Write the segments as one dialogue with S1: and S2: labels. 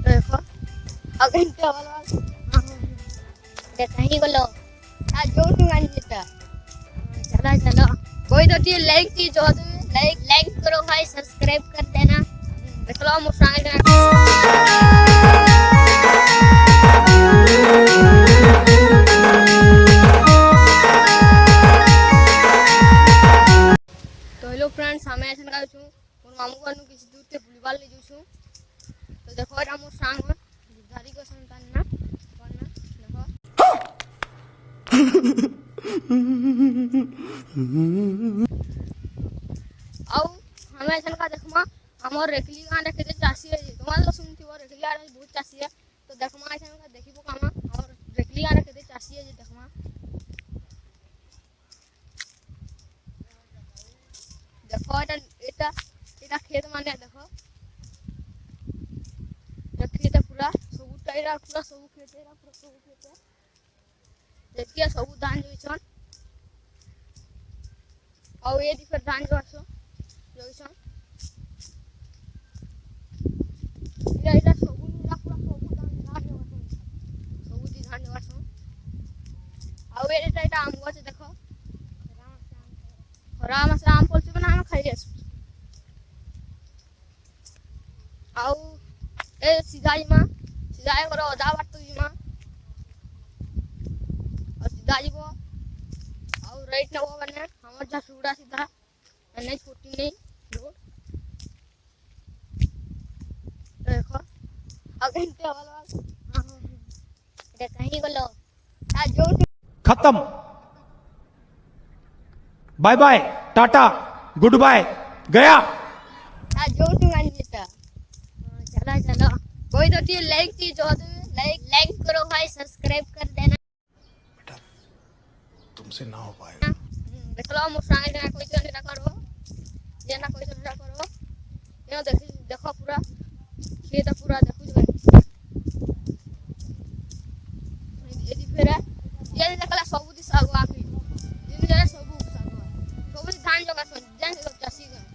S1: देखो अगेंटे वाला देखा ही बोलो आज जो गाड़ी लेता चला चलो कोई तो चीज लाइक चीज हो तो लाइक करो भाई सब्सक्राइब कर देना देख लो मुसांग तो हेलो फ्रेंड्स हमें ऐसा लगा छू और मामू को किसी दूर के बुलवाल ले जो छू तो देखो रा मुसांग धारी को संतान ना करना देखो आओ हमें ऐसा लगा देखमा हमर रेखली गां रखे जे चासी है तुम्हारे तो सुनती हो रेखली आ बहुत चासी है तो देखमा ऐसा लगा देखिबो कामा और रेखली गां रखे जे चासी है जे देखमा देखो এটা खेत माने देखो खेत पूरा सब टाइरा पूरा सब खेत एरा पूरा सब खेत देखिए सब धान जोइछन और ये दिखर धान जोइछन एरा सब पूरा सब धान जोइछन सब दी धान जोइछन और एटा आम गछ देखो राम से आम फल से बना हम खाई जासु आउ ए सीधाई करो अदा बात जीमा और सीधा जीवो और राइट ना वो बने हमर जा सुड़ा सीधा नहीं छोटी नहीं रोड देखो अगेंटे वाला देखा ही बोलो आज जो
S2: खत्म bye bye tata goodbye गया
S1: आज जो गाड़ी लेता चला चलो कोई तो चीज लाइक हो तो लाइक करो भाई सब्सक्राइब कर देना
S2: बेटा तुमसे ना हो पाएगा
S1: देख लो मुसांग ना कोई तो ना करो जे ना कोई तो ना करो ये देखो पूरा खेत पूरा देखो ये फेरा ये देखला सब दिस आगो आखी दिन जरा सब सब धान जगह सुन जान सब चासी गए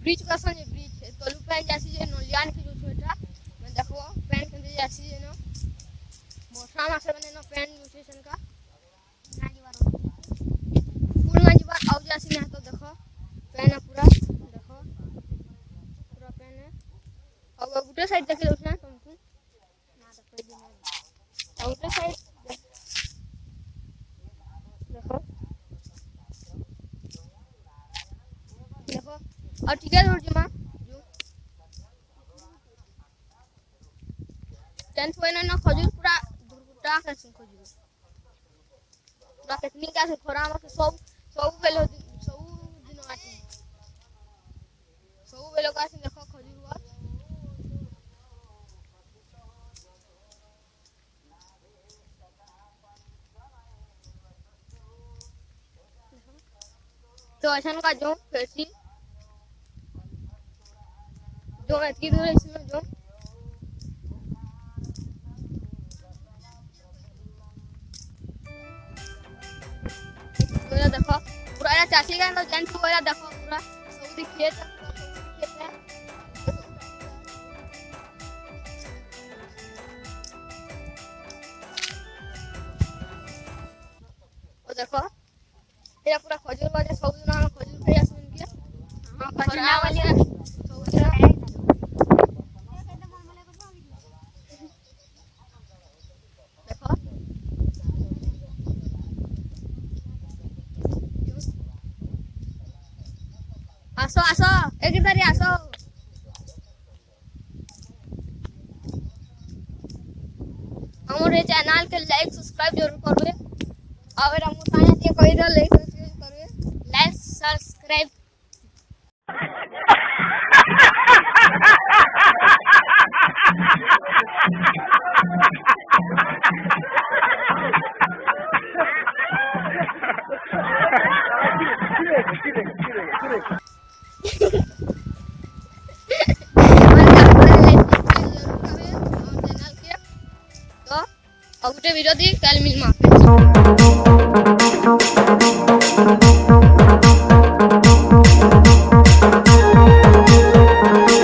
S1: ब्रिज का सन ब्रिज तलु पैन जासी जे नलियान की जो छोटा मैं देखो पैन के जासी जे न मोसा मासे बने न पैन न्यूट्रिशन का नानी वारो फूल में जीवा आउ जासी ना तो देखो पैन है पूरा देखो पूरा पैन है और उल्टे साइड देखे उसने तुमको ना तो कोई भी नहीं उल्टे साइड देखो देखो और ठीक है थोड़ी जमा जो 10th होइना न खजूर पूरा दुर्गुटा के खजूर पूरा टेक्निक का से थोड़ा हम सब बेलो सब दिन आती सब बेलो का से देखो खजूर हुआ तो असन का जो फेसी जो इतनी दूर इसमें जो देखो पूरा चाची का जन पूरा देखो पूरा सब खेत है और देखो ये पूरा खजूर वाले सब दिन हम खजूर खाया सुन के हां खजूर वाले सब दिन आसो आसो एक बारी आसो हमारे चैनल के लाइक सब्सक्राइब जरूर करो और हम साया दिए कोई तो लाइक सब्सक्राइब करो लाइक सब्सक्राइब तो अब वीडियो दी कल मिल माफी